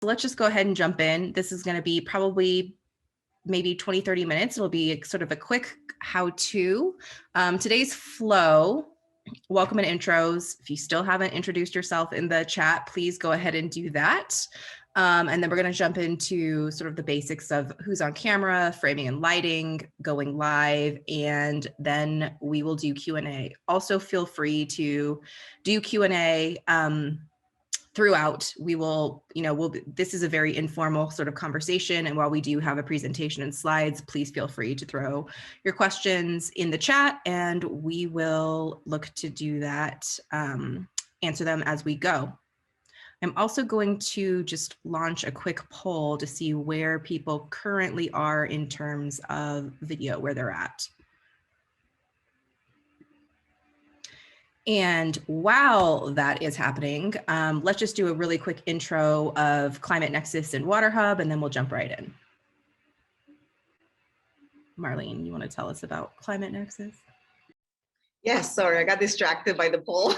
let's just go ahead and jump in. This is going to be probably maybe 20, 30 minutes. It'll be sort of a quick how-to. Today's flow, welcome and intros. If you still haven't introduced yourself in the chat, please go ahead and do that. And then we're going to jump into sort of the basics of who's on camera, framing and lighting, going live, and then we will do Q&A. Also feel free to do Q&A throughout. We will, this is a very informal sort of conversation. And while we do have a presentation and slides, please feel free to throw your questions in the chat and we will look to do that, answer them as we go. I'm also going to just launch a quick poll to see where people currently are in terms of video, where they're at. And while that is happening, let's just do a really quick intro of Climate Nexus and Water Hub, and then we'll jump right in. Marlene, you want to tell us about Climate Nexus? Yes, sorry, I got distracted by the poll.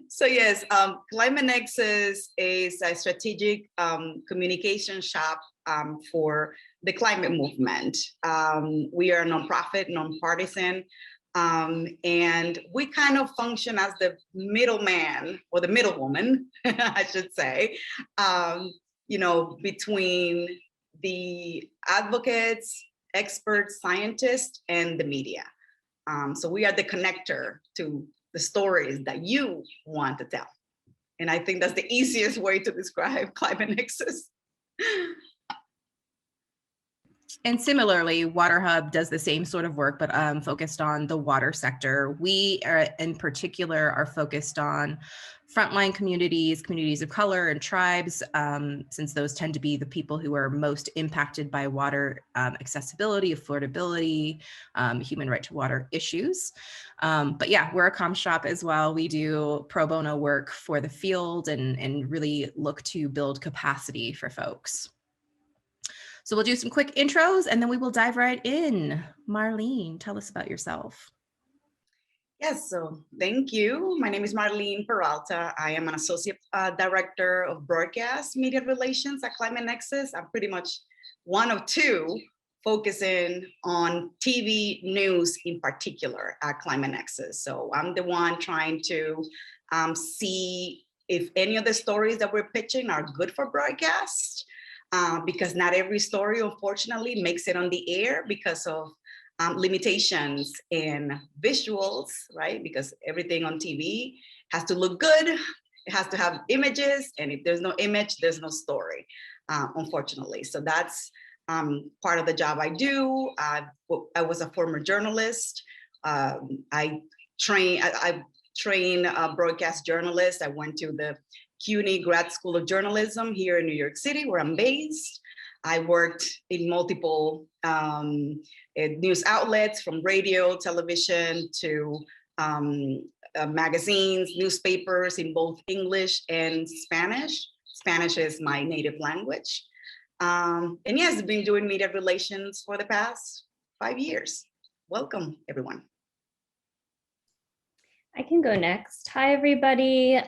So yes, Climate Nexus is a strategic communication shop for the climate movement. We are a nonprofit, nonpartisan, and we kind of function as the middleman or the middlewoman, I should say, between the advocates, experts, scientists, and the media. So we are the connector to the stories that you want to tell. And I think that's the easiest way to describe Climate Nexus. And similarly, Water Hub does the same sort of work, but focused on the water sector. We are, in particular, are focused on frontline communities, communities of color and tribes, since those tend to be the people who are most impacted by water accessibility, affordability, human right to water issues. But yeah, we're a comm shop as well. We do pro bono work for the field and really look to build capacity for folks. So we'll do some quick intros and then we will dive right in. Marlene, tell us about yourself. Yes, so thank you. My name is Marlene Peralta. I am an Associate Director of Broadcast Media Relations at Climate Nexus. I'm pretty much one of two focusing on TV news in particular at Climate Nexus. So I'm the one trying to see if any of the stories that we're pitching are good for broadcast, because not every story, unfortunately, makes it on the air because of limitations in visuals, right? Because everything on TV has to look good. It has to have images. And if there's no image, there's no story, unfortunately. So that's part of the job I do. I was a former journalist. I train broadcast journalists. I went to the CUNY Grad School of Journalism here in New York City, where I'm based. I worked in multiple news outlets, from radio, television, to magazines, newspapers in both English and Spanish. Spanish is my native language. And yes, I've been doing media relations for the past 5 years. Welcome, everyone. I can go next. Hi, everybody.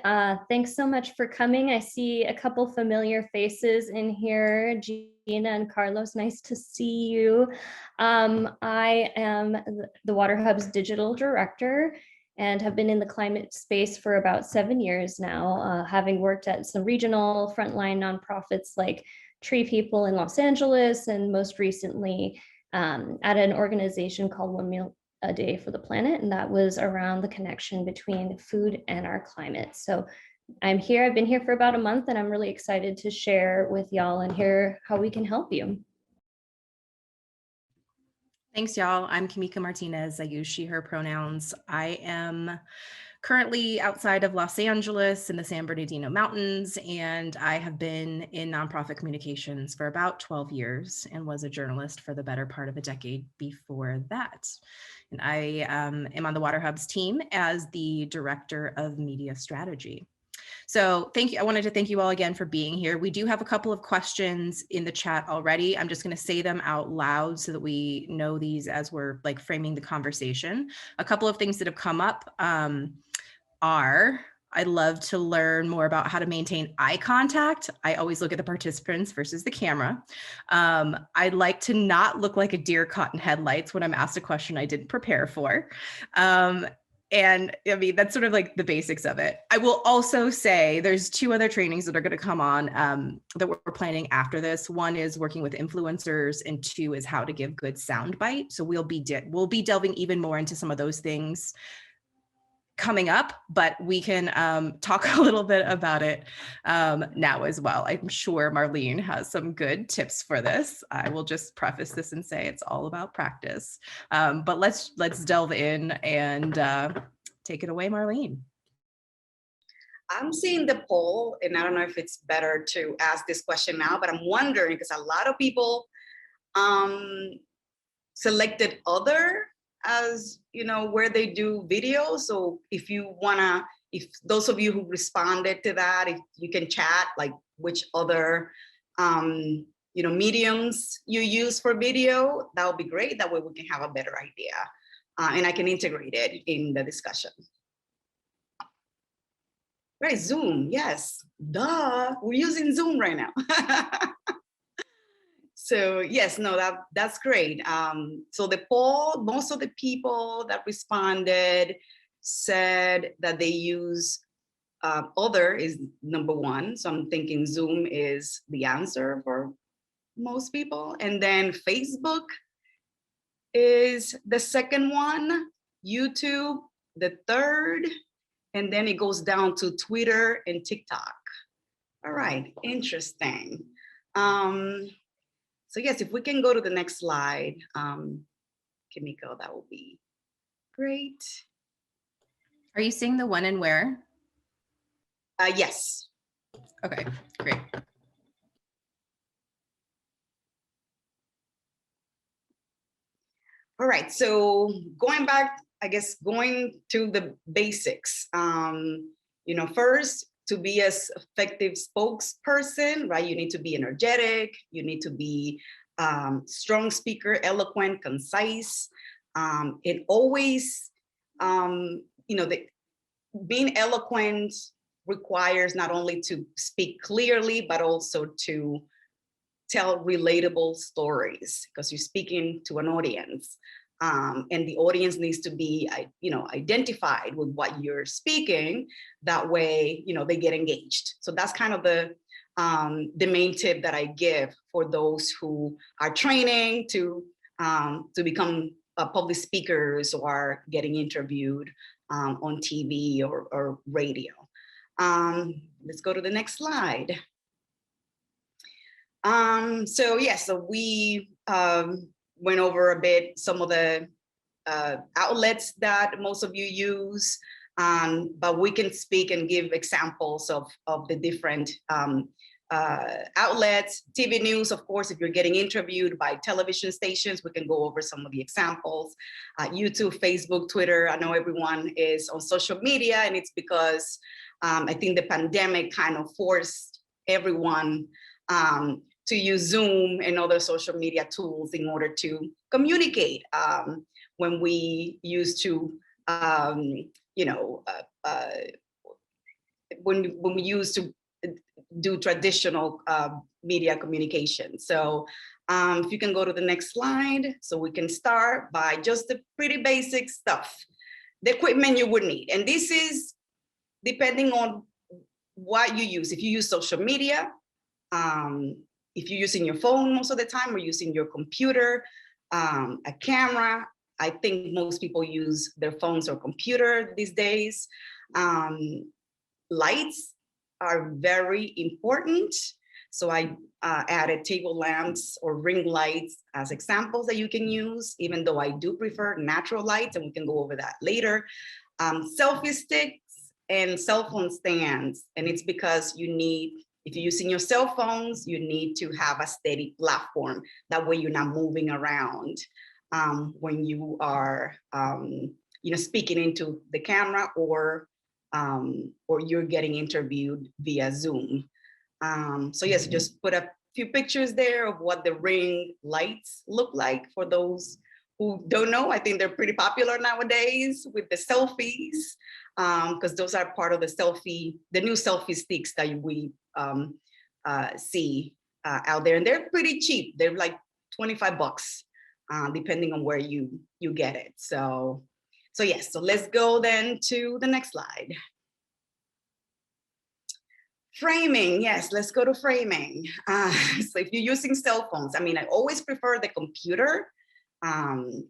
Thanks so much for coming. I see a couple familiar faces in here. Gina and Carlos, nice to see you. I am the Water Hub's digital director and have been in the climate space for about 7 years now, having worked at some regional frontline nonprofits like Tree People in Los Angeles, and most recently at an organization called 1 Meal a Day for the Planet, and that was around the connection between food and our climate. So I'm here, I've been here for about a month, and I'm really excited to share with y'all and hear how we can help you. Thanks, y'all. I'm Kimika Martinez. I use she, her pronouns. I am currently outside of Los Angeles in the San Bernardino Mountains, and I have been in nonprofit communications for about 12 years and was a journalist for the better part of a decade before that. And I am on the Water Hub's team as the Director of Media Strategy. So thank you. I wanted to thank you all again for being here. We do have a couple of questions in the chat already. I'm just going to say them out loud so that we know these as we're framing the conversation. A couple of things that have come up are I love to learn more about how to maintain eye contact. I always look at the participants versus the camera. I like to not look like a deer caught in headlights when I'm asked a question I didn't prepare for. And I mean, that's sort of like the basics of it. I will also say there's 2 other trainings that are going to come on that we're planning after this. One is working with influencers, and 2 is how to give good sound bite. So we'll be delving even more into some of those things coming up, but we can talk a little bit about it now as well. I'm sure Marlene has some good tips for this. I will just preface this and say it's all about practice. But let's delve in and take it away, Marlene. I'm seeing the poll, and I don't know if it's better to ask this question now, but I'm wondering because a lot of people selected other as, you know, where they do videos. So if you wanna, if those of you who responded to that, if you can chat like which other you know, mediums you use for video, that would be great. That way we can have a better idea and I can integrate it in the discussion. Right, Zoom, yes, duh, we're using Zoom right now. So yes, no, that's great. So the poll, most of the people that responded said that they use other is number 1. So I'm thinking Zoom is the answer for most people. And then Facebook is the second one, YouTube the third, and then it goes down to Twitter and TikTok. All right, interesting. So yes, if we can go to the next slide, Kimiko, that would be great. Are you seeing the when and where? Yes. Okay, great. All right, so going back, I guess, going to the basics. You know, first, to be as effective spokesperson, right? You need to be energetic. You need to be strong speaker, eloquent, concise. It always, you know, being eloquent requires not only to speak clearly, but also to tell relatable stories because you're speaking to an audience. And the audience needs to be, you know, identified with what you're speaking. That way, you know, they get engaged. So that's kind of the main tip that I give for those who are training to become public speakers or getting interviewed on TV or radio. Let's go to the next slide. So yes, so we went over a bit some of the outlets that most of you use, but we can speak and give examples of the different outlets. TV news, of course, if you're getting interviewed by television stations, we can go over some of the examples. YouTube, Facebook, Twitter, I know everyone is on social media, and it's because I think the pandemic kind of forced everyone to use Zoom and other social media tools in order to communicate. When we used to, you know, when we used to do traditional media communication. So if you can go to the next slide, so we can start by just the pretty basic stuff, the equipment you would need. And this is depending on what you use. If you use social media, if you're using your phone most of the time or using your computer, a camera, I think most people use their phones or computer these days. Lights are very important. So I added table lamps or ring lights as examples that you can use, even though I do prefer natural lights, and we can go over that later. Selfie sticks and cell phone stands, and it's because you need, if you're using your cell phones, you need to have a steady platform. That way you're not moving around when you are you know, speaking into the camera or you're getting interviewed via Zoom. So yes, just put a few pictures there of what the ring lights look like for those who don't know, I think they're pretty popular nowadays with the selfies, because those are part of the new selfie sticks that we see out there, and they're pretty cheap. They're like $25, depending on where you get it. So yes, so let's go then to the next slide. Framing, yes, let's go to framing. So if you're using cell phones, I mean, I always prefer the computer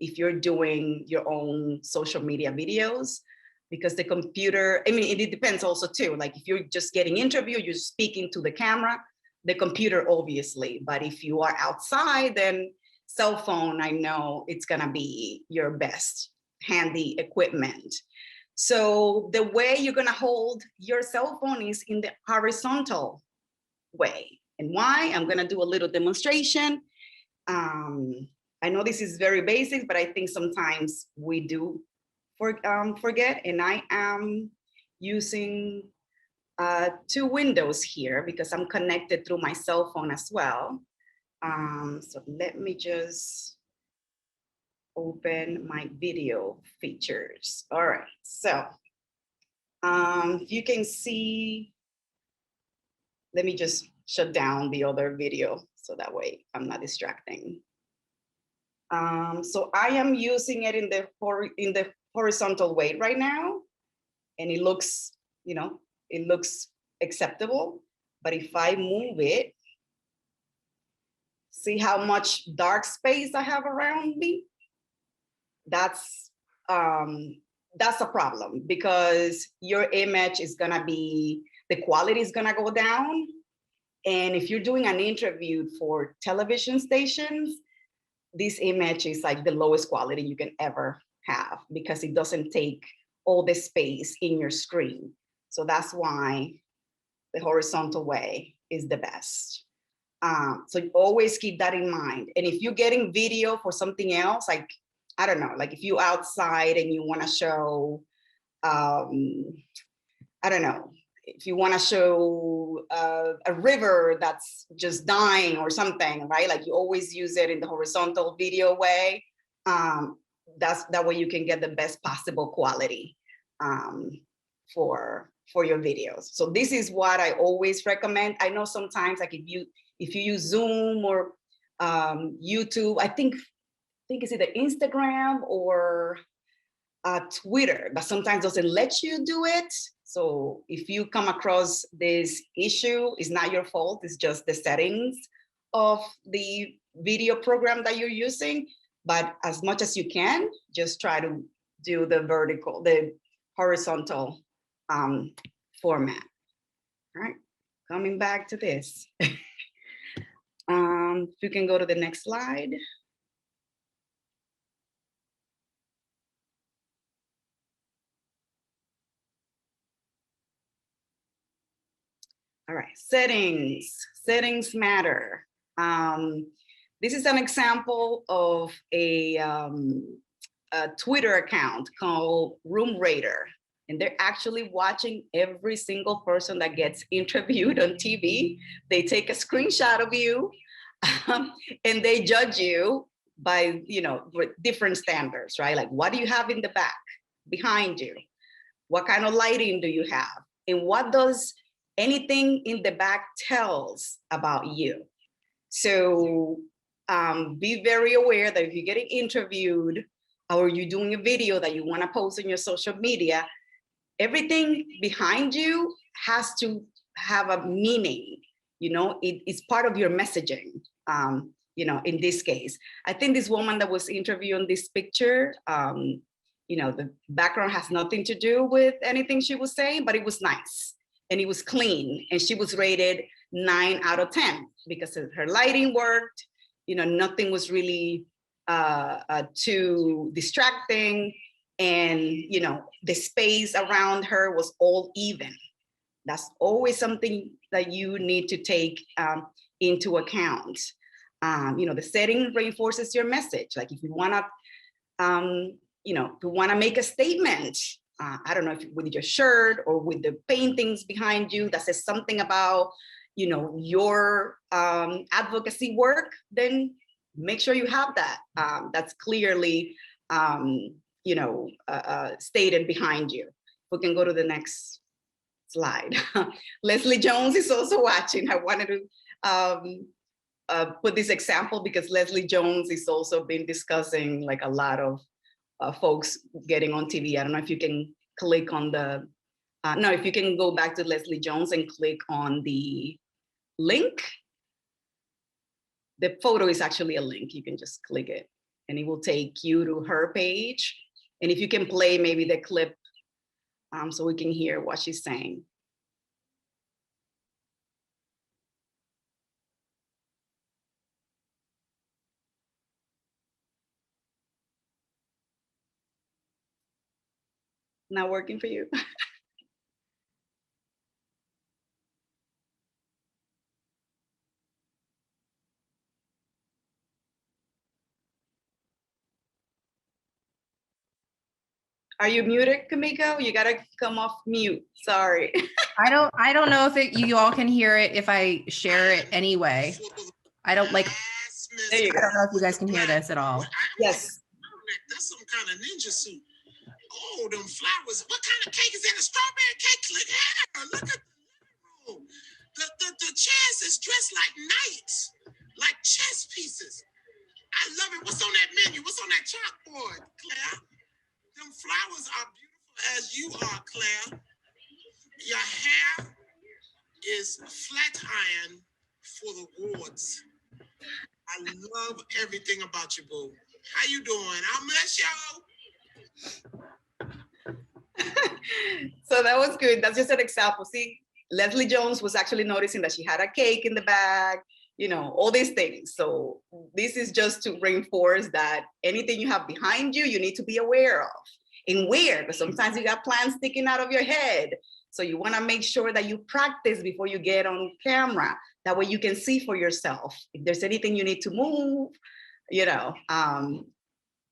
if you're doing your own social media videos, because the computer, I mean, it depends also too, like if you're just getting interviewed, you're speaking to the camera, the computer obviously, but if you are outside, then cell phone, I know it's gonna be your best handy equipment. So the way you're gonna hold your cell phone is in the horizontal way. And why? I'm gonna do a little demonstration. I know this is very basic, but I think sometimes we do forget, and I am using 2 windows here because I'm connected through my cell phone as well. So let me just open my video features. All right, so you can see, let me just shut down the other video so that way I'm not distracting. So I am using it in the horizontal way right now, and it looks, you know, it looks acceptable. But if I move it, see how much dark space I have around me? That's a problem, because your image is gonna be, the quality is gonna go down. And if you're doing an interview for television stations, this image is like the lowest quality you can ever have, because it doesn't take all the space in your screen. So that's why the horizontal way is the best. So you always keep that in mind. And if you're getting video for something else, like, I don't know, like if you're outside and you want to show, I don't know, if you want to show a river that's just dying or something, right? Like you always use it in the horizontal video way. That way you can get the best possible quality for your videos. So this is what I always recommend. I know sometimes, like if you use Zoom or YouTube, I think it's either Instagram or Twitter, but sometimes doesn't let you do it. So if you come across this issue, it's not your fault. It's just the settings of the video program that you're using. But as much as you can, just try to do the horizontal format. All right, coming back to this. If you can go to the next slide. All right, settings matter. This is an example of a Twitter account called Room Rater, and they're actually watching every single person that gets interviewed on TV. They take a screenshot of you and they judge you by, with different standards, right? Like, what do you have in the back behind you? What kind of lighting do you have? And what does anything in the back tells about you? So be very aware that if you're getting interviewed or you're doing a video that you want to post in your social media, everything behind you has to have a meaning. It's part of your messaging. In this case, I think this woman that was interviewed in this picture, the background has nothing to do with anything she was saying, but it was nice and it was clean, and she was rated 9 out of 10 because her lighting worked. Nothing was really too distracting, and the space around her was all even. That's always something that you need to take into account. The setting reinforces your message. Like if you want to make a statement, I don't know, if with your shirt or with the paintings behind you that says something about your advocacy work, then make sure you have that. That's clearly, stated behind you. We can go to the next slide. Leslie Jones is also watching. I wanted to put this example because Leslie Jones is also been discussing like a lot of folks getting on TV. I don't know if you can click on the, no, if you can go back to Leslie Jones and click on the link. The photo is actually a link. You can just click it and it will take you to her page. And if you can play maybe the clip so we can hear what she's saying. Not working for you? Are you muted, Kamiko? You gotta come off mute. Sorry. I don't know if you all can hear it if I share it anyway. I don't like. There you go. I don't know if you guys can hear this at all. Yes. That's some kind of ninja suit. Oh, them flowers. What kind of cake is that? A strawberry cake? Look at her. Look at the living room. The chairs is dressed like knights, like chess pieces. I love it. What's on that menu? What's on that chalkboard, Claire? Them flowers are beautiful as you are, Claire. Your hair is flat iron for the wards. I love everything about you, boo. How you doing? I'll miss y'all. So that was good. That's just an example. See, Leslie Jones was actually noticing that she had a cake in the bag, all these things. So this is just to reinforce that anything you have behind you, you need to be aware of. And where, because sometimes you got plans sticking out of your head. So you want to make sure that you practice before you get on camera. That way you can see for yourself. If there's anything you need to move,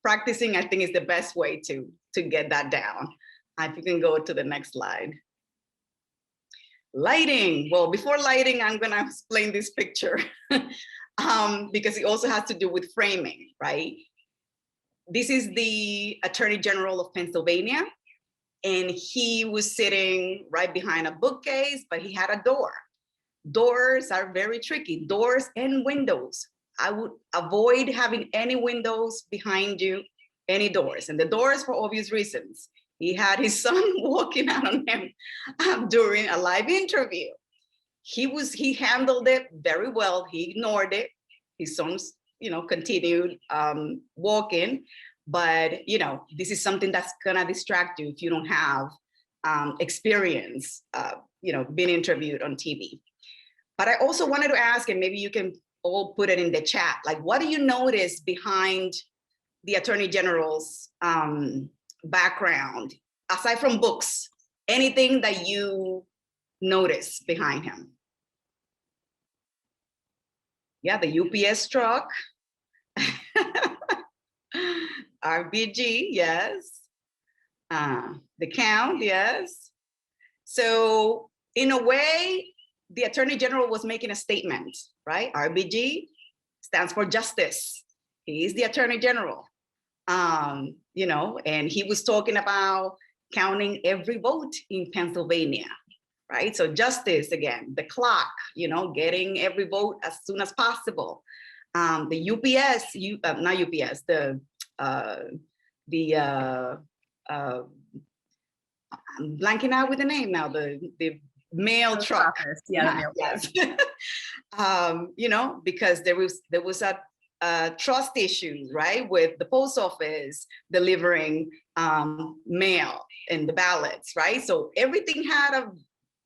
practicing, I think, is the best way to get that down. If you can go to the next slide. Lighting. Well, before lighting, I'm going to explain this picture because it also has to do with framing, right? This is the Attorney General of Pennsylvania, and he was sitting right behind a bookcase, but he had a door. Doors are very tricky, doors and windows. I would avoid having any windows behind you, any doors, and the doors for obvious reasons. He had his son walking out on him during a live interview. He handled it very well. He ignored it. His son's, continued walking. But, this is something that's gonna distract you if you don't have experience, being interviewed on TV. But I also wanted to ask, and maybe you can all put it in the chat, like, what do you notice behind the Attorney General's background, aside from books? Anything that you notice behind him? Yeah, the UPS truck. RBG, yes. The count, yes. So in a way, the Attorney General was making a statement, right? RBG stands for justice. He is the Attorney General, and he was talking about counting every vote in Pennsylvania, right? So justice, again, the clock, getting every vote as soon as possible. The UPS, not UPS, I'm blanking out with the name now, the mail truck. Yeah, the mail yes. Because there was a trust issue, right, with the post office delivering mail and the ballots, right? So everything had a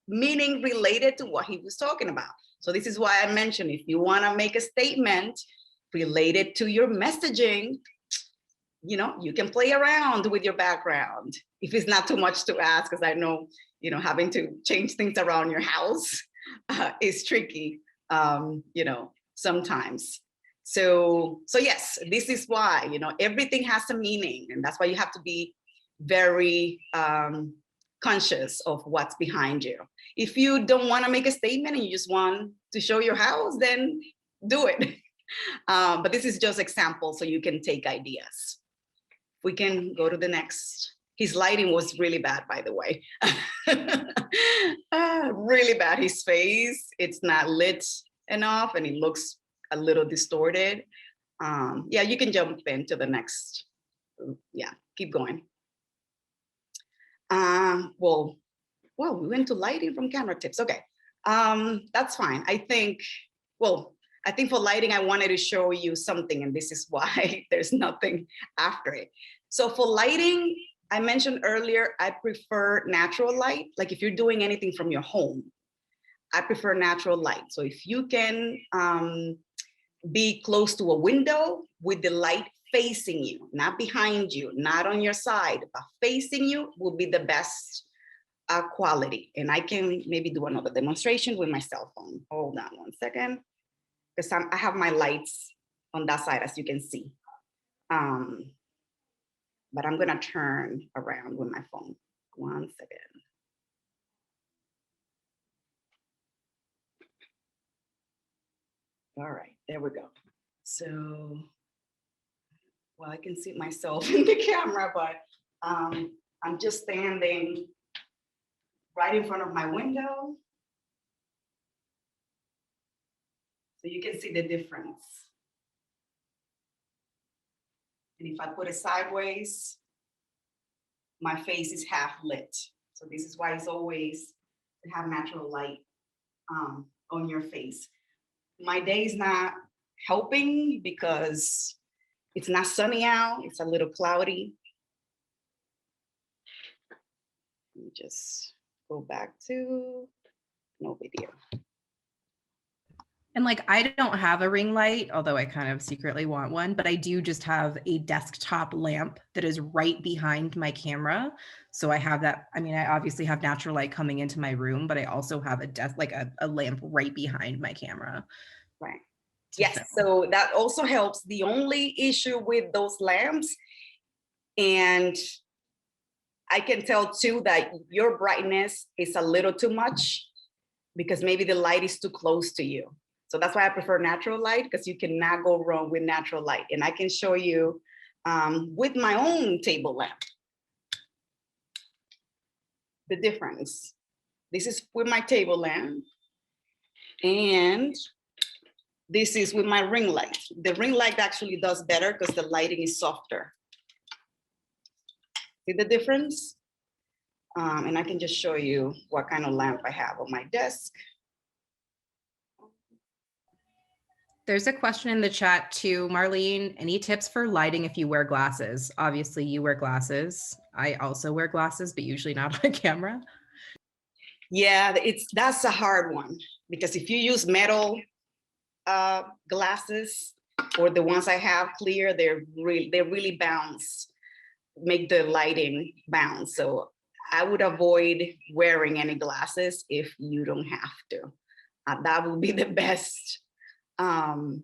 meaning related to what he was talking about. So this is why I mentioned, if you want to make a statement related to your messaging, you can play around with your background if it's not too much to ask, because I know, having to change things around your house is tricky, sometimes. So yes, this is why, everything has a meaning, and that's why you have to be very conscious of what's behind you. If you don't want to make a statement and you just want to show your house, then do it. But this is just example so you can take ideas. We can go to the next. His lighting was really bad, by the way. Really bad. His face, it's not lit enough and it looks a little distorted. Yeah, you can jump into the next. Yeah, keep going. Well, we went to lighting from camera tips. Okay, that's fine. I think for lighting, I wanted to show you something, and this is why there's nothing after it. So for lighting, I mentioned earlier, I prefer natural light. Like if you're doing anything from your home, I prefer natural light. So if you can be close to a window with the light facing you, not behind you, not on your side, but facing you will be the best quality. And I can maybe do another demonstration with my cell phone. Hold on one second, because I have my lights on that side, as you can see. But I'm gonna turn around with my phone. 1 second. All right, there we go. So, well, I can see myself in the camera, but I'm just standing right in front of my window. So you can see the difference. And if I put it sideways, my face is half lit. So this is why it's always to have natural light on your face. My day is not helping because it's not sunny out, it's a little cloudy. Let me just go back to no video. And like, I don't have a ring light, although I kind of secretly want one, but I do just have a desktop lamp that is right behind my camera. So I have that. I mean, I obviously have natural light coming into my room, but I also have a lamp right behind my camera. Right. Yes, so that also helps. The only issue with those lamps, and I can tell too that your brightness is a little too much because maybe the light is too close to you. So that's why I prefer natural light, because you cannot go wrong with natural light. And I can show you with my own table lamp the difference. This is with my table lamp, and this is with my ring light. The ring light actually does better because the lighting is softer. See the difference? And I can just show you what kind of lamp I have on my desk. There's a question in the chat too, Marlene. Any tips for lighting if you wear glasses? Obviously, you wear glasses. I also wear glasses, but usually not on camera. Yeah, that's a hard one, because if you use metal glasses, or the ones I have clear, they really bounce, make the lighting bounce. So I would avoid wearing any glasses if you don't have to. That would be the best. The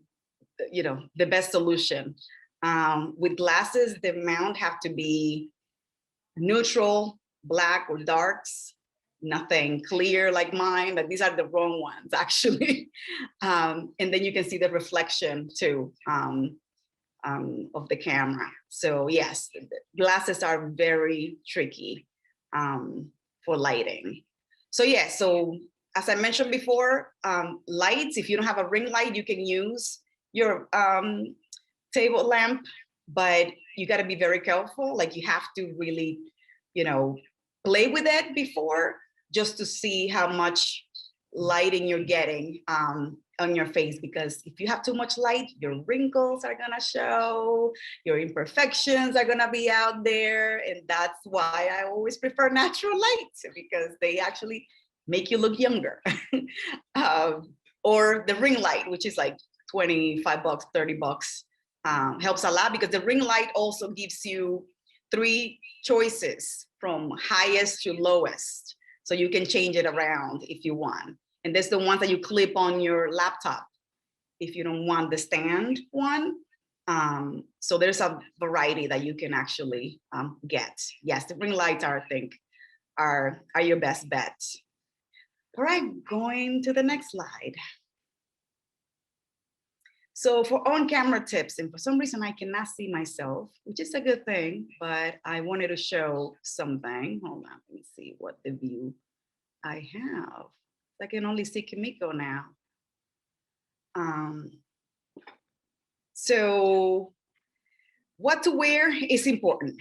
best solution. With glasses, the mount have to be neutral, black or darks, nothing clear like mine, but these are the wrong ones actually. And then you can see the reflection too of the camera. So yes, glasses are very tricky for lighting. So yeah, so as I mentioned before, lights, if you don't have a ring light, you can use your table lamp, but you got to be very careful. Like you have to really, play with it before, just to see how much lighting you're getting on your face. Because if you have too much light, your wrinkles are gonna show, your imperfections are gonna be out there. And that's why I always prefer natural lights, because they actually make you look younger. Or the ring light, which is like $25, $30, helps a lot, because the ring light also gives you 3 choices from highest to lowest. So you can change it around if you want. And there's the ones that you clip on your laptop if you don't want the stand one. So there's a variety that you can actually get. Yes, the ring lights are, I think, are your best bet. All right, going to the next slide. So for on-camera tips, and for some reason I cannot see myself, which is a good thing, but I wanted to show something. Hold on, let me see what the view I have. I can only see Kimiko now. So what to wear is important.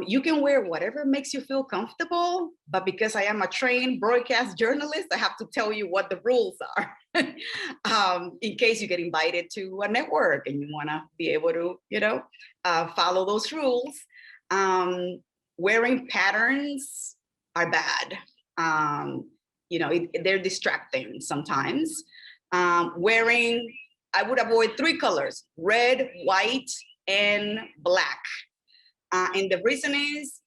You can wear whatever makes you feel comfortable, but because I am a trained broadcast journalist, I have to tell you what the rules are. In case you get invited to a network and you want to be able to, follow those rules. Wearing patterns are bad. They're distracting sometimes. I would avoid 3 colors: red, white, and black. And the reason is,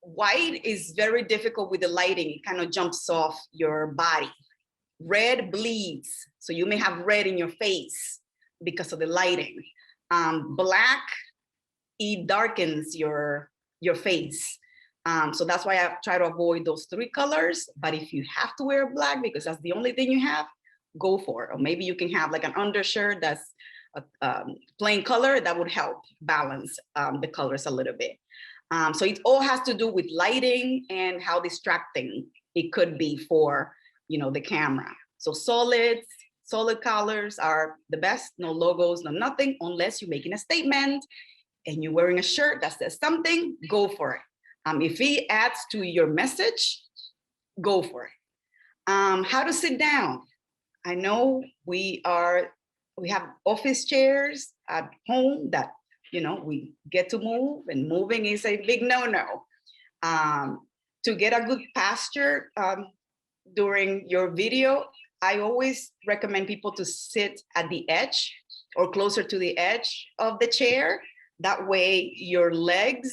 white is very difficult with the lighting. It kind of jumps off your body. Red bleeds, so you may have red in your face because of the lighting. Black, it darkens your face. So that's why I try to avoid those 3 colors. But if you have to wear black because that's the only thing you have, go for it. Or maybe you can have like an undershirt that's a plain color. That would help balance the colors a little bit. So it all has to do with lighting and how distracting it could be for the camera. So solid colors are the best. No logos, no nothing, unless you're making a statement and you're wearing a shirt that says something, go for it. If it adds to your message, go for it. How to sit down. I know we have office chairs at home that, we get to move, and moving is a big no-no. To get a good posture during your video, I always recommend people to sit at the edge or closer to the edge of the chair. That way your legs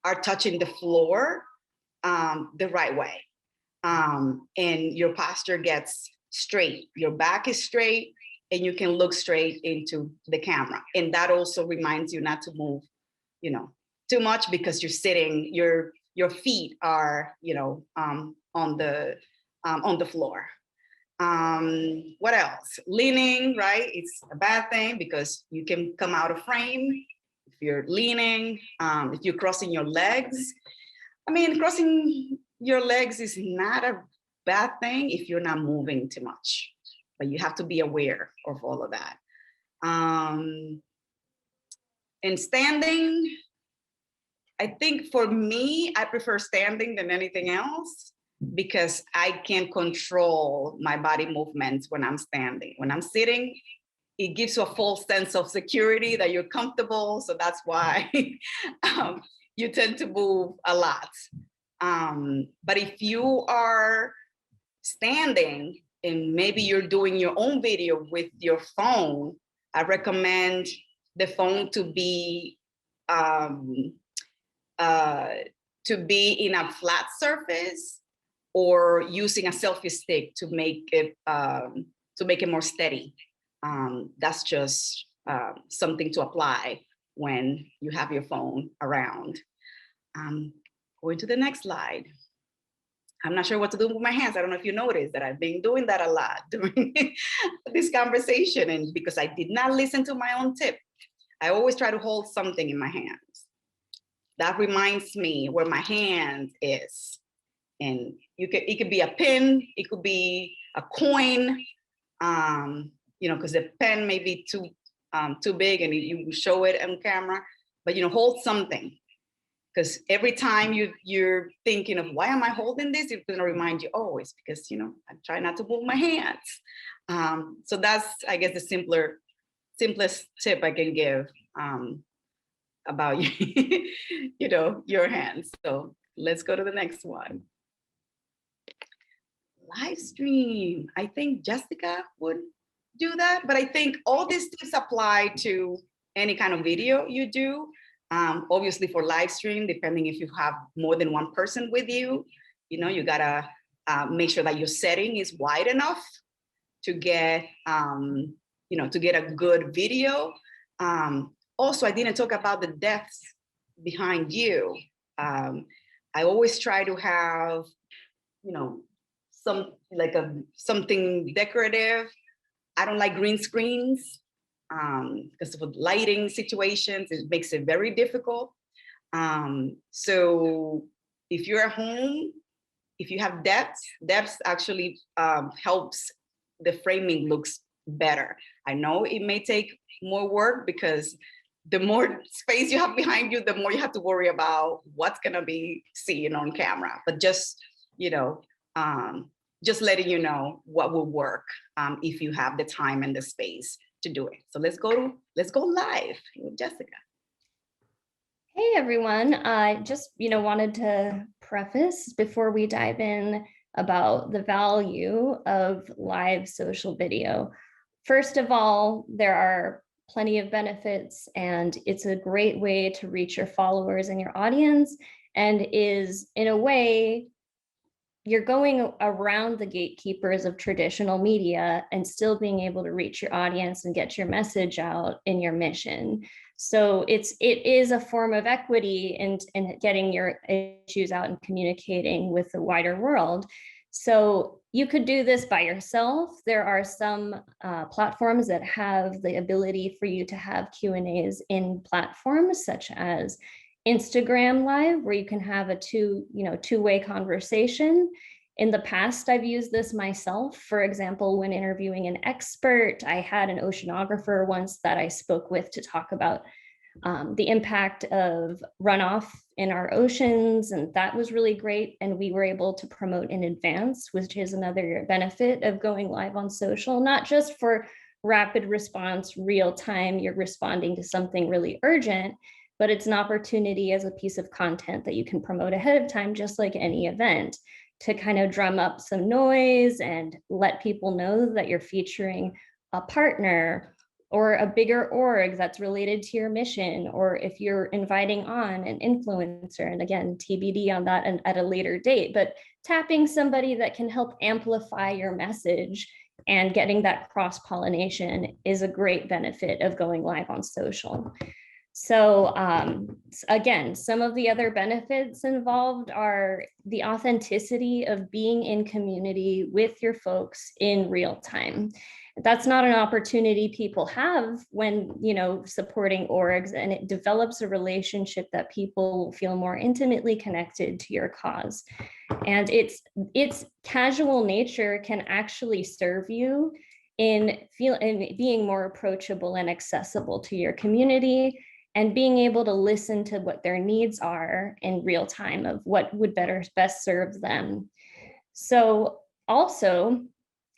are touching the floor the right way. And your posture gets straight. Your back is straight and you can look straight into the camera. And that also reminds you not to move, too much, because you're sitting, your feet are, on the floor. What else? Leaning, right? It's a bad thing because you can come out of frame if you're leaning, if you're crossing your legs. I mean, crossing your legs is not a bad thing if you're not moving too much, but you have to be aware of all of that. And standing, I think for me, I prefer standing than anything else because I can control my body movements when I'm standing. When I'm sitting, it gives you a false sense of security that you're comfortable. So that's why you tend to move a lot. But if you are standing and maybe you're doing your own video with your phone, I recommend the phone to be in a flat surface or using a selfie stick to make it more steady. That's just something to apply when you have your phone around. Going to the next slide. I'm not sure what to do with my hands. I don't know if you noticed that I've been doing that a lot during this conversation, and because I did not listen to my own tip, I always try to hold something in my hands. That reminds me where my hand is. And it could be a pin, it could be a coin, because the pen may be too big and you show it on camera, but hold something. Because every time you're thinking of why am I holding this, it's going to remind you, oh, it's because I try not to move my hands. So that's, I guess, the simplest tip I can give about your hands. So let's go to the next one. Live stream. I think Jessica would do that, but I think all these tips apply to any kind of video you do. Obviously for live stream, depending if you have more than one person with you, you gotta make sure that your setting is wide enough to get, to get a good video. Also, I didn't talk about the depth behind you. I always try to have, something decorative I don't like green screens because of lighting situations, it makes it very difficult. So if you're at home, if you have depth actually helps the framing looks better. I know it may take more work because the more space you have behind you, the more you have to worry about what's gonna be seen on camera. But just, you know, just letting you know what will work if you have the time and the space to do it. So let's go live with Jessica. Hey everyone, I just wanted to preface before we dive in about the value of live social video. First of all, there are plenty of benefits and it's a great way to reach your followers and your audience, and is in a way you're going around the gatekeepers of traditional media and still being able to reach your audience and get your message out in your mission. So it is a form of equity in getting your issues out and communicating with the wider world. So you could do this by yourself. There are some platforms that have the ability for you to have Q&As in platforms such as Instagram Live, where you can have a two-way conversation. In the past, I've used this myself. For example, when interviewing an expert, I had an oceanographer once that I spoke with to talk about the impact of runoff in our oceans, and that was really great. And we were able to promote in advance, which is another benefit of going live on social, not just for rapid response, real time, you're responding to something really urgent, but it's an opportunity as a piece of content that you can promote ahead of time, just like any event, to kind of drum up some noise and let people know that you're featuring a partner or a bigger org that's related to your mission, or if you're inviting on an influencer, and again, TBD on that and at a later date, but tapping somebody that can help amplify your message and getting that cross-pollination is a great benefit of going live on social. So again, some of the other benefits involved are the authenticity of being in community with your folks in real time. That's not an opportunity people have when, supporting orgs, and it develops a relationship that people feel more intimately connected to your cause. And its casual nature can actually serve you in being more approachable and accessible to your community, and being able to listen to what their needs are in real time of what would best serve them. So also,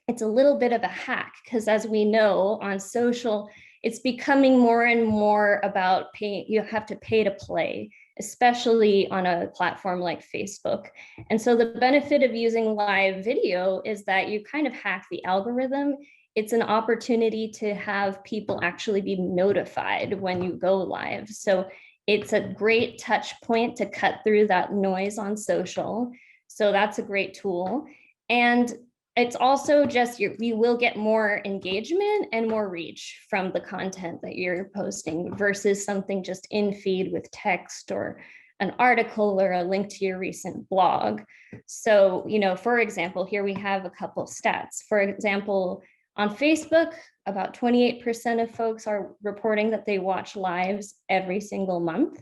it's a little bit of a hack, because as we know on social, it's becoming more and more about paying. You have to pay to play, especially on a platform like Facebook. And so the benefit of using live video is that you kind of hack the algorithm. It's an opportunity to have people actually be notified when you go live. So it's a great touch point to cut through that noise on social. So that's a great tool. And it's also just, you will get more engagement and more reach from the content that you're posting versus something just in feed with text or an article or a link to your recent blog. So, for example, here we have a couple stats. For example, on Facebook, about 28% of folks are reporting that they watch lives every single month.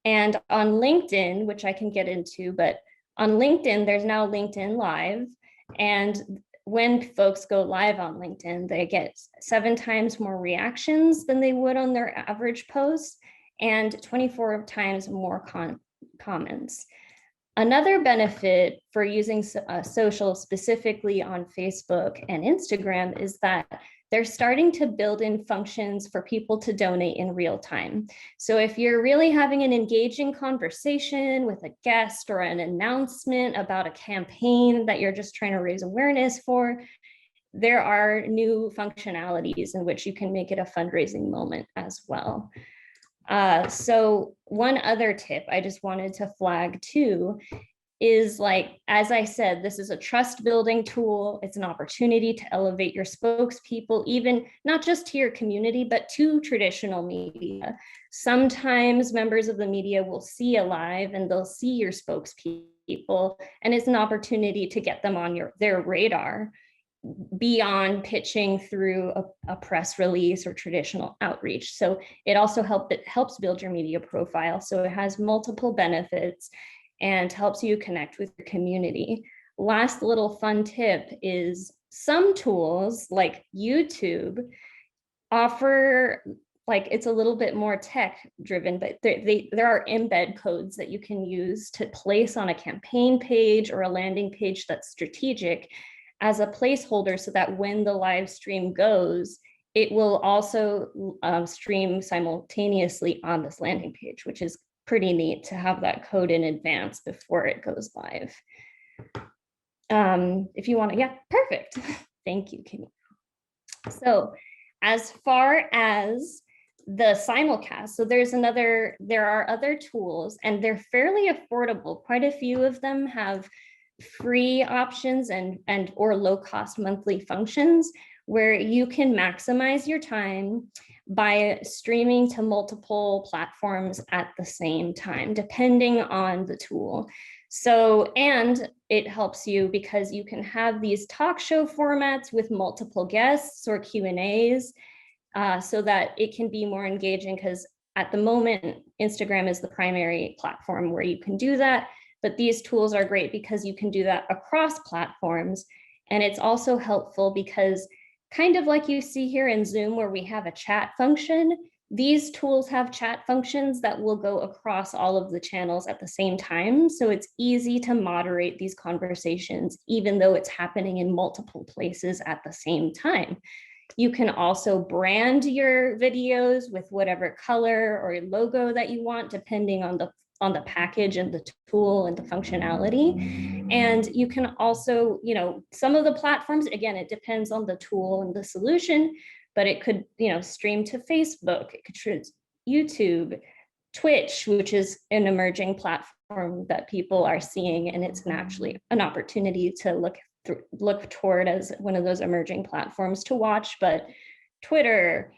And on LinkedIn, which I can get into, but on LinkedIn, there's now LinkedIn Live. And when folks go live on LinkedIn, they get 7 times more reactions than they would on their average post, and 24 times more comments. Another benefit for using social specifically on Facebook and Instagram is that they're starting to build in functions for people to donate in real time. So if you're really having an engaging conversation with a guest or an announcement about a campaign that you're just trying to raise awareness for, there are new functionalities in which you can make it a fundraising moment as well. So one other tip I just wanted to flag too is, like, as I said, this is a trust building tool. It's an opportunity to elevate your spokespeople, even not just to your community, but to traditional media. Sometimes members of the media will see a live and they'll see your spokespeople, and it's an opportunity to get them on their radar. beyond pitching through a press release or traditional outreach. So it also helps build your media profile. So it has multiple benefits and helps you connect with your community. Last little fun tip is some tools like YouTube offer, like, it's a little bit more tech driven, but there are embed codes that you can use to place on a campaign page or a landing page that's strategic as a placeholder, so that when the live stream goes, it will also stream simultaneously on this landing page, which is pretty neat to have that code in advance before it goes live. If you want to, yeah, perfect. Thank you, Kimmy. So as far as the simulcast, so there are other tools, and they're fairly affordable. Quite a few of them have free options and or low cost monthly functions where you can maximize your time by streaming to multiple platforms at the same time, depending on the tool. So, and it helps you because you can have these talk show formats with multiple guests or Q&As, so that it can be more engaging, because at the moment, Instagram is the primary platform where you can do that. But these tools are great because you can do that across platforms. And it's also helpful because, kind of like you see here in Zoom where we have a chat function, these tools have chat functions that will go across all of the channels at the same time. So it's easy to moderate these conversations, even though it's happening in multiple places at the same time. You can also brand your videos with whatever color or logo that you want, depending on the package and the tool and the functionality. And you can also, some of the platforms, again, it depends on the tool and the solution, but it could, stream to Facebook, it could stream to YouTube, Twitch, which is an emerging platform that people are seeing, and it's naturally an opportunity to look toward as one of those emerging platforms to watch. But Twitter,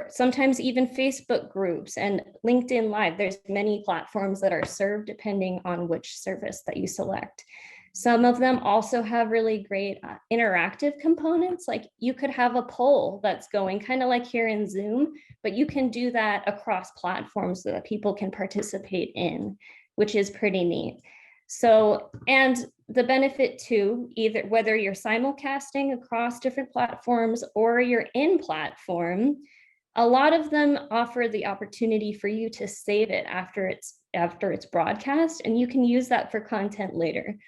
sometimes even Facebook groups and LinkedIn Live, there's many platforms that are served depending on which service that you select. Some of them also have really great interactive components, like you could have a poll that's going kind of like here in Zoom, but you can do that across platforms so that people can participate in, which is pretty neat. So, and the benefit too, either whether you're simulcasting across different platforms or you're in platform, a lot of them offer the opportunity for you to save it after it's broadcast, and you can use that for content later.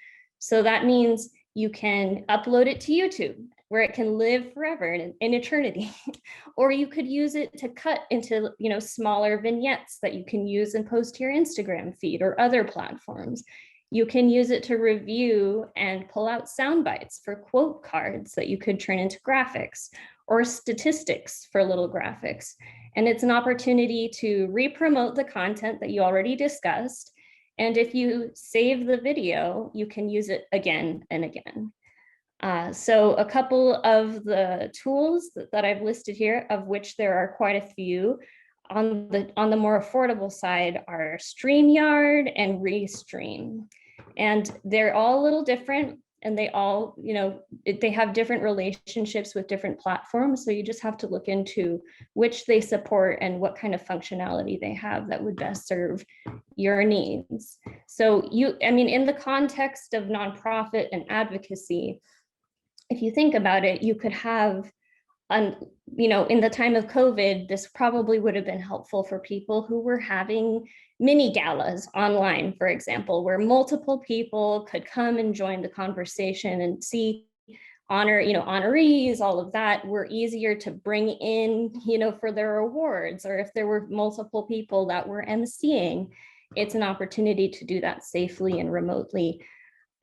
So that means you can upload it to YouTube, where it can live forever in eternity, or you could use it to cut into smaller vignettes that you can use and post to your Instagram feed or other platforms. You can use it to review and pull out sound bites for quote cards that you could turn into graphics, or statistics for little graphics. And it's an opportunity to re-promote the content that you already discussed. And if you save the video, you can use it again and again. So a couple of the tools that I've listed here, of which there are quite a few, on the more affordable side are StreamYard and Restream. And they're all a little different, and they all, they have different relationships with different platforms. So you just have to look into which they support and what kind of functionality they have that would best serve your needs. So in the context of nonprofit and advocacy, if you think about it, you could have, in the time of COVID, this probably would have been helpful for people who were having mini galas online, for example, where multiple people could come and join the conversation and see honorees, all of that were easier to bring in, for their awards, or if there were multiple people that were emceeing, it's an opportunity to do that safely and remotely.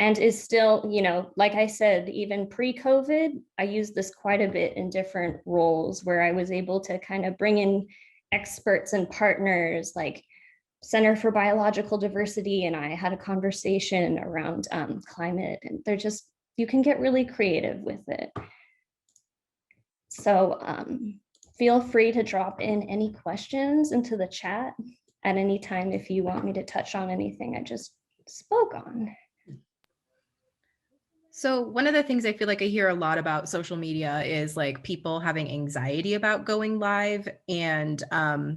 And is still, like I said, even pre-COVID, I used this quite a bit in different roles where I was able to kind of bring in experts and partners like Center for Biological Diversity, and I had a conversation around climate, and you can get really creative with it. So feel free to drop in any questions into the chat at any time if you want me to touch on anything I just spoke on. So one of the things I feel like I hear a lot about social media is like people having anxiety about going live. And I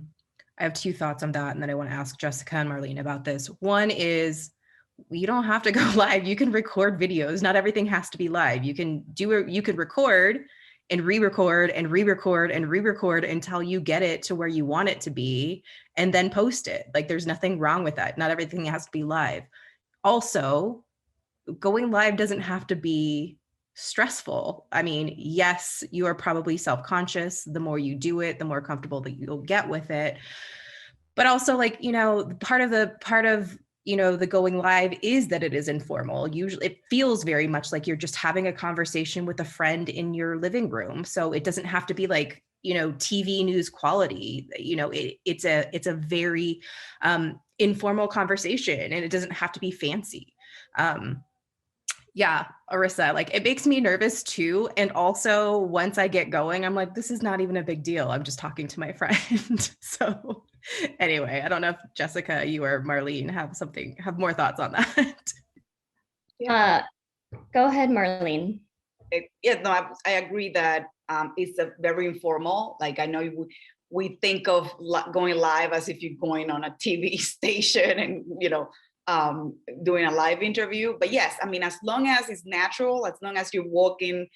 have two thoughts on that. And then I want to ask Jessica and Marlene about this. One is you don't have to go live. You can record videos. Not everything has to be live. You can record and re-record and re-record and re-record until you get it to where you want it to be and then post it. Like there's nothing wrong with that. Not everything has to be live. Also, going live doesn't have to be stressful. I mean, yes, you are probably self-conscious. The more you do it, the more comfortable that you'll get with it. But also, like, you know, part of you know, the going live is that it is informal. Usually it feels very much like you're just having a conversation with a friend in your living room. So it doesn't have to be like, you know, TV news quality. You know, it's a very informal conversation, and it doesn't have to be fancy. Yeah, Arissa, like it makes me nervous too. And also once I get going, I'm like, this is not even a big deal. I'm just talking to my friend. So anyway, I don't know if Jessica, you or Marlene have more thoughts on that. Yeah. Go ahead, Marlene. Yeah, no, I agree that it's a very informal. Like I know we think of going live as if you're going on a TV station and, you know, doing a live interview. But yes, I mean, as long as it's natural, as long as you're walking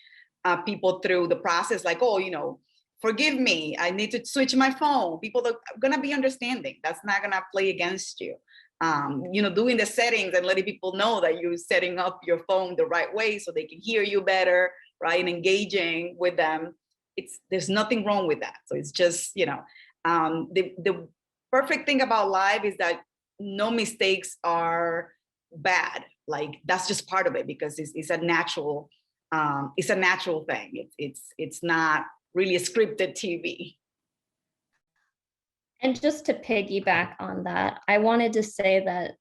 people through the process, like, oh, you know, forgive me, I need to switch my phone. People are gonna be understanding. That's not gonna play against you. You know, doing the settings and letting people know that you're setting up your phone the right way so they can hear you better, right? And engaging with them. There's nothing wrong with that. So it's just, you know, the perfect thing about live is that no mistakes are bad. Like that's just part of it because it's a natural thing. It's not really a scripted TV. And just to piggyback on that, I wanted to say that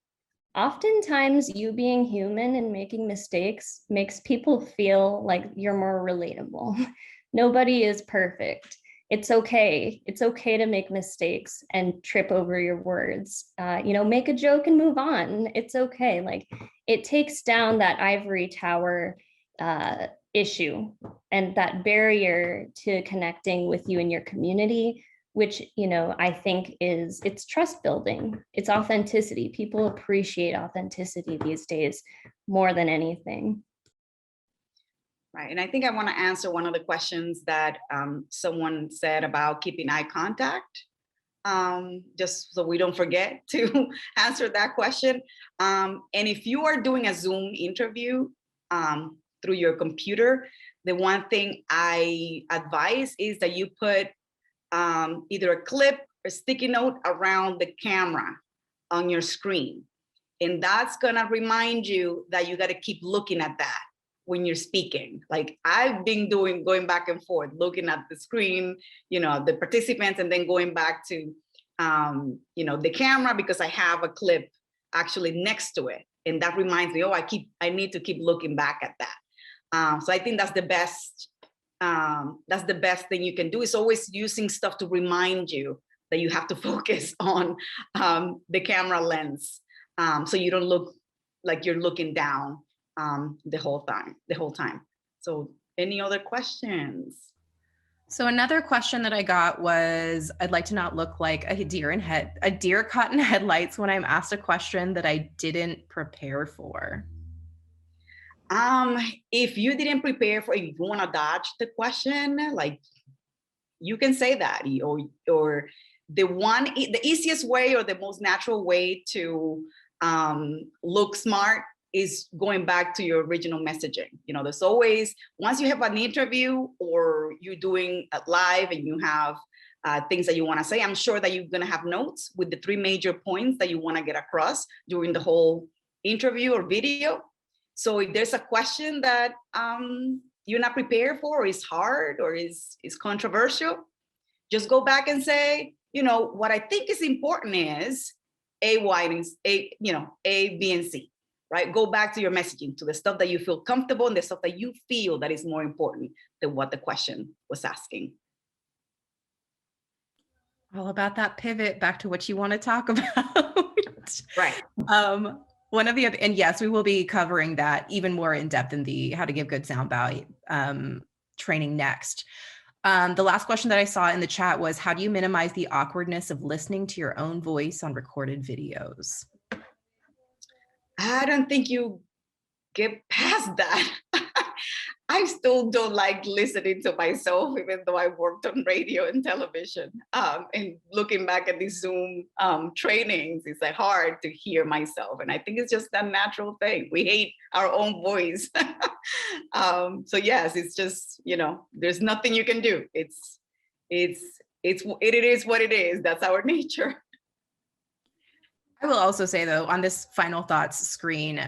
oftentimes you being human and making mistakes makes people feel like you're more relatable. Nobody is perfect. It's okay. It's okay to make mistakes and trip over your words. You know, make a joke and move on. It's okay. Like it takes down that ivory tower issue and that barrier to connecting with you and your community, which, you know, I think it's trust building. It's authenticity. People appreciate authenticity these days more than anything. Right, and I think I want to answer one of the questions that someone said about keeping eye contact, just so we don't forget to answer that question. And if you are doing a Zoom interview through your computer, the one thing I advise is that you put either a clip or sticky note around the camera on your screen. And that's gonna remind you that you gotta keep looking at that when you're speaking. Like I've been going back and forth, looking at the screen, you know, the participants, and then going back to, you know, the camera because I have a clip actually next to it. And that reminds me, oh, I need to keep looking back at that. So I think that's the best thing you can do, is always using stuff to remind you that you have to focus on the camera lens. So you don't look like you're looking down the whole time. So any other questions? So another question that I got was, I'd like to not look like a deer caught in headlights when I'm asked a question that I didn't prepare for. If you didn't prepare for, if you want to dodge the question, like you can say that, or the easiest way or the most natural way to look smart is going back to your original messaging. You know, there's always, once you have an interview or you're doing a live and you have things that you want to say, I'm sure that you're going to have notes with the 3 major points that you want to get across during the whole interview or video. So if there's a question that you're not prepared for, or is hard, or is controversial, just go back and say, you know, what I think is important is A, B, and C. Right? Go back to your messaging, to the stuff that you feel comfortable and the stuff that you feel that is more important than what the question was asking. All about that pivot back to what you want to talk about. Right. One of the other, and yes, we will be covering that even more in depth in the how to give good sound bite training next. The last question that I saw in the chat was, how do you minimize the awkwardness of listening to your own voice on recorded videos? I don't think you get past that. I still don't like listening to myself, even though I worked on radio and television. And looking back at these Zoom trainings, it's like hard to hear myself. And I think it's just a natural thing. We hate our own voice. So yes, it's just, you know, there's nothing you can do. It is what it is. That's our nature. I will also say though, on this final thoughts screen,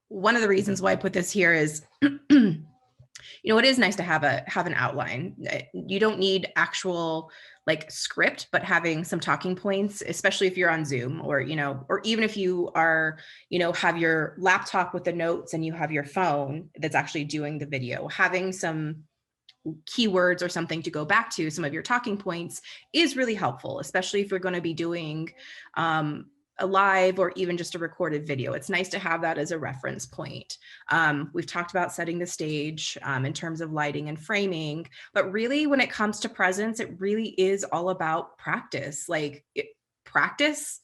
one of the reasons why I put this here is, you know, it is nice to have an outline. You don't need actual like script, but having some talking points, especially if you're on Zoom or, you know, or even if you are, you know, have your laptop with the notes and you have your phone that's actually doing the video, having some keywords or something to go back to, some of your talking points is really helpful, especially if you're going to be doing a live or even just a recorded video. It's nice to have that as a reference point. We've talked about setting the stage in terms of lighting and framing, but really when it comes to presence, it really is all about practice. Like practice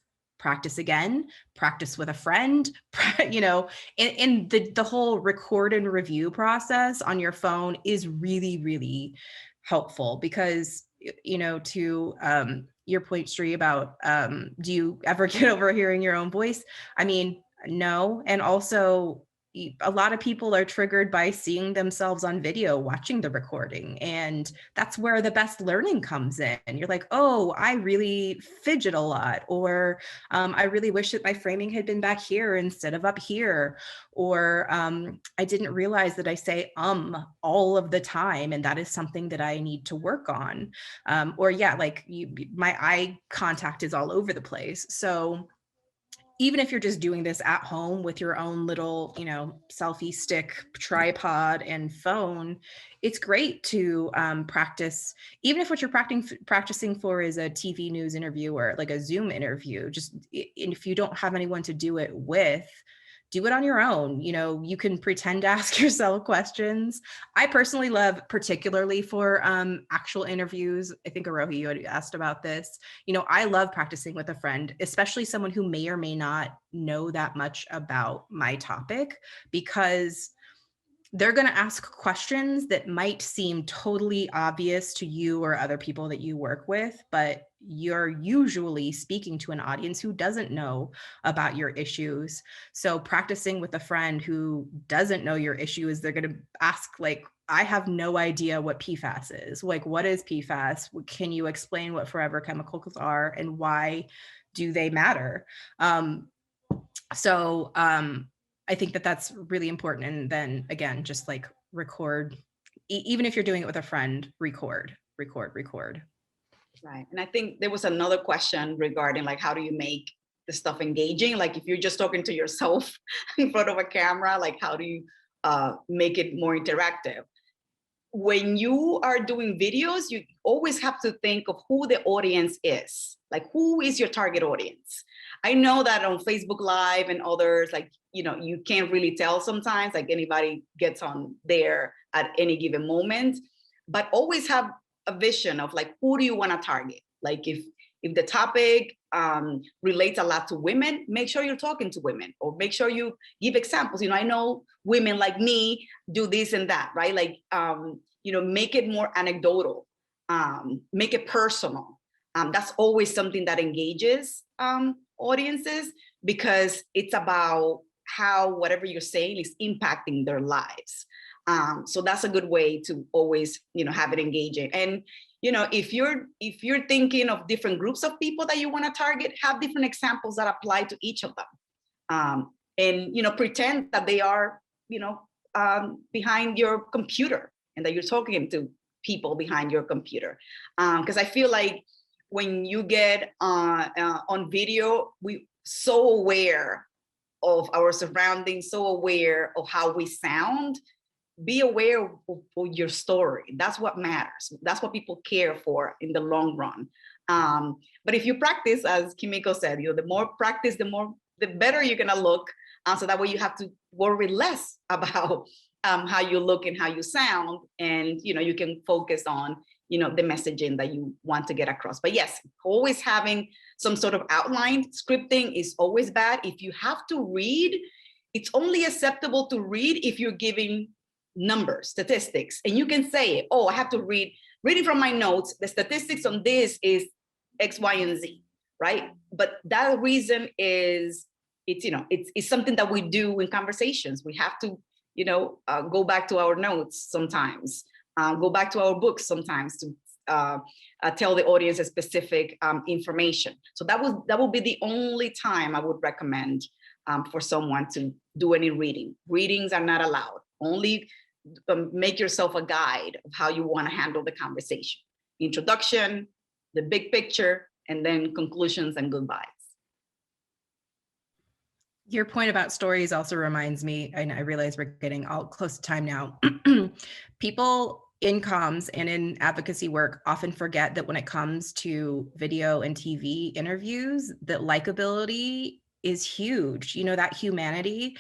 again, practice with a friend, you know, and the whole record and review process on your phone is really, really helpful because, you know, to your point, Sri, about do you ever get over hearing your own voice? I mean, no. And also, a lot of people are triggered by seeing themselves on video, watching the recording. And that's where the best learning comes in. You're like, oh, I really fidget a lot, or I really wish that my framing had been back here instead of up here. Or I didn't realize that I say all of the time, and that is something that I need to work on. Or yeah, like my eye contact is all over the place. So even if you're just doing this at home with your own little, you know, selfie stick, tripod, and phone, it's great to practice. Even if what you're practicing for is a TV news interview or like a Zoom interview, just if you don't have anyone to do it with, do it on your own. You know, you can pretend to ask yourself questions. I personally love, particularly for actual interviews. I think Arohi, you had asked about this. You know, I love practicing with a friend, especially someone who may or may not know that much about my topic, because they're going to ask questions that might seem totally obvious to you or other people that you work with, but you're usually speaking to an audience who doesn't know about your issues. So practicing with a friend who doesn't know your issues, they're going to ask, like, I have no idea what PFAS is. Like, what is PFAS? Can you explain what forever chemicals are and why do they matter? I think that that's really important. And then again, just like record, even if you're doing it with a friend, record. Right. And I think there was another question regarding like, how do you make the stuff engaging? Like if you're just talking to yourself in front of a camera, like how do you make it more interactive? When you are doing videos, you always have to think of who the audience is. Like, who is your target audience? I know that on Facebook Live and others, like, you know, you can't really tell sometimes, like anybody gets on there at any given moment, but always have a vision of like, who do you want to target? Like if the topic relates a lot to women, make sure you're talking to women, or make sure you give examples. You know, I know women like me do this and that, right? Like, you know, make it more anecdotal, make it personal. That's always something that engages audiences, because it's about how whatever you're saying is impacting their lives. So that's a good way to always, you know, have it engaging. And, you know, if you're thinking of different groups of people that you want to target, have different examples that apply to each of them. And, you know, pretend that they are, you know, behind your computer and that you're talking to people behind your computer. Because I feel like when you get on video, we so aware of our surroundings, so aware of how we sound. Be aware of your story. That's what matters. That's what people care for in the long run. But if you practice, as Kimiko said, you know, the more practice, the more the better you're gonna look. So that way you have to worry less about how you look and how you sound, and you can focus on the messaging that you want to get across. But yes, always having some sort of outline. Scripting is always bad. If you have to read, it's only acceptable to read if you're giving numbers, statistics, and you can say, oh, I have to reading from my notes, the statistics on this is X, Y, and Z, right? But that reason is, it's something that we do in conversations. We have to go back to our notes sometimes, go back to our books sometimes to tell the audience a specific information. So that will be the only time I would recommend for someone to do any reading. Readings are not allowed. Only make yourself a guide of how you want to handle the conversation. Introduction, the big picture, and then conclusions and goodbyes. Your point about stories also reminds me, and I realize we're getting all close to time now. People in comms and in advocacy work often forget that when it comes to video and TV interviews, that likability is huge. That humanity,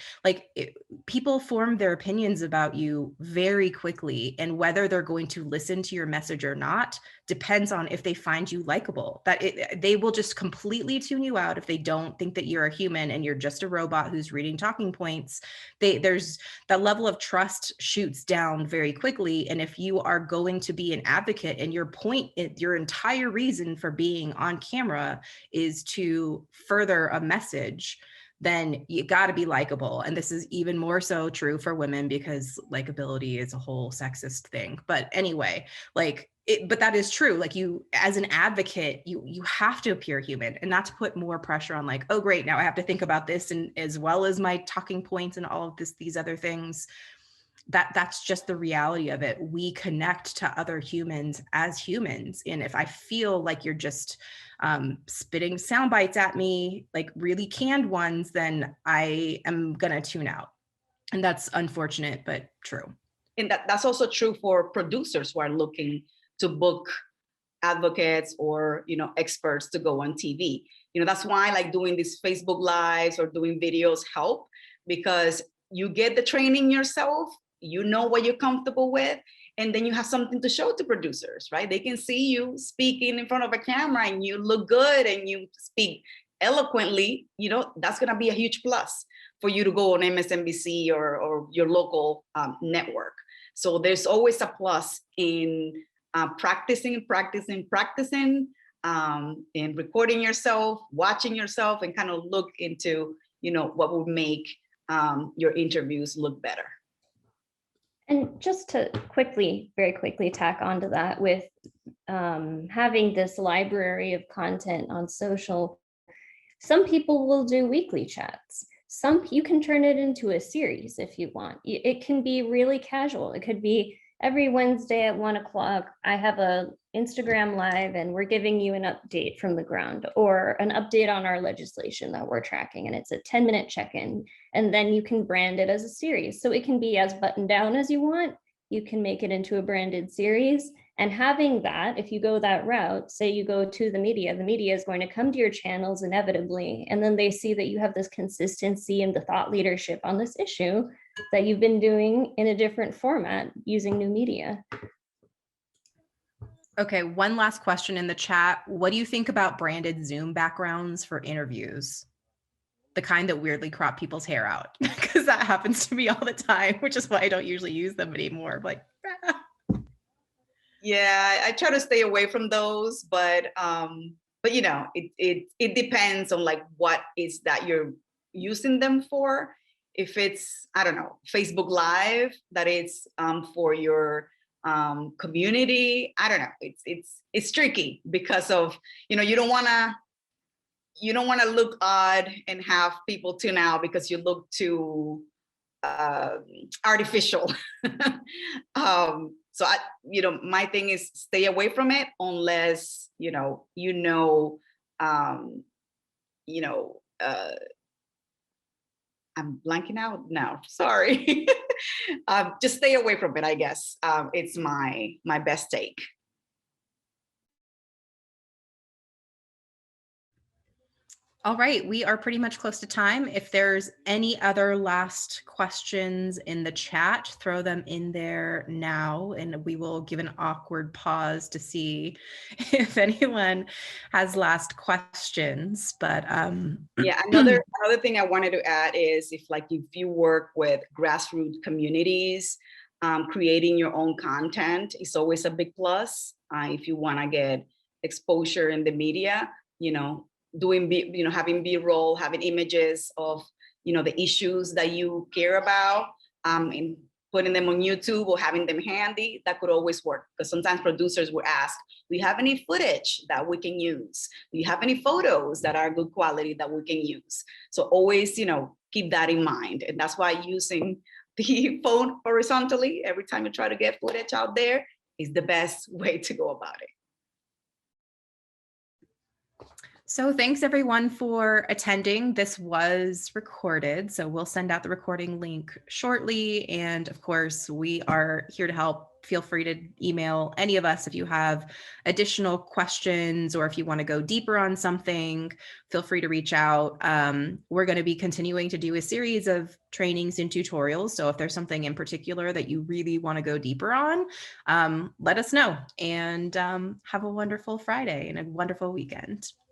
people form their opinions about you very quickly, and whether they're going to listen to your message or not depends on if they find you likable. They will just completely tune you out if they don't think that you're a human and you're just a robot who's reading talking points. There's that level of trust shoots down very quickly. And if you are going to be an advocate and your entire reason for being on camera is to further a message, then you got to be likable. And this is even more so true for women because likability is a whole sexist thing. But anyway, but that is true. You, as an advocate, you have to appear human, and not to put more pressure on oh, great, now I have to think about this, and as well as my talking points and all of these other things. That's just the reality of it. We connect to other humans as humans. And if I feel like you're just spitting sound bites at me, really canned ones, then I am gonna tune out. And that's unfortunate, but true. And that's also true for producers who are looking to book advocates or experts to go on TV. That's why doing these Facebook Lives or doing videos help, because you get the training yourself, what you're comfortable with, and then you have something to show to producers, right? They can see you speaking in front of a camera and you look good and you speak eloquently. That's going to be a huge plus for you to go on MSNBC or your local network. So there's always a plus in practicing, and recording yourself, watching yourself, and kind of look into, what would make your interviews look better. And just to very quickly tack onto that with having this library of content on social, some people will do weekly chats. You can turn it into a series if you want. It can be really casual. It could be every Wednesday at 1:00, I have a Instagram live and we're giving you an update from the ground, or an update on our legislation that we're tracking. And it's a 10-minute check-in, and then you can brand it as a series. So it can be as buttoned down as you want. You can make it into a branded series. And having that, if you go that route, say you go to the media is going to come to your channels inevitably. And then they see that you have this consistency and the thought leadership on this issue that you've been doing in a different format using new media. Okay, one last question in the chat. What do you think about branded Zoom backgrounds for interviews? The kind that weirdly crop people's hair out, because that happens to me all the time, which is why I don't usually use them anymore. Yeah, I try to stay away from those, but it depends on what is that you're using them for. If it's, I don't know, Facebook Live, that it's for your community, I don't know. It's tricky because of, you don't want to look odd and have people tune out because you look too artificial. So my thing is stay away from it unless I'm blanking out now. Sorry. Just stay away from it, I guess. It's my best take. All right, we are pretty much close to time. If there's any other last questions in the chat, throw them in there now, and we will give an awkward pause to see if anyone has last questions. But yeah, another thing I wanted to add is if you work with grassroots communities, creating your own content is always a big plus. If you want to get exposure in the media, having B-roll, having images of the issues that you care about, and putting them on YouTube or having them handy, that could always work. Because sometimes producers will ask, do you have any footage that we can use? Do you have any photos that are good quality that we can use? So always, keep that in mind. And that's why using the phone horizontally every time you try to get footage out there is the best way to go about it. So thanks everyone for attending. This was recorded, so we'll send out the recording link shortly. And of course, we are here to help. Feel free to email any of us if you have additional questions or if you want to go deeper on something, feel free to reach out. We're going to be continuing to do a series of trainings and tutorials. So if there's something in particular that you really want to go deeper on, let us know, and have a wonderful Friday and a wonderful weekend.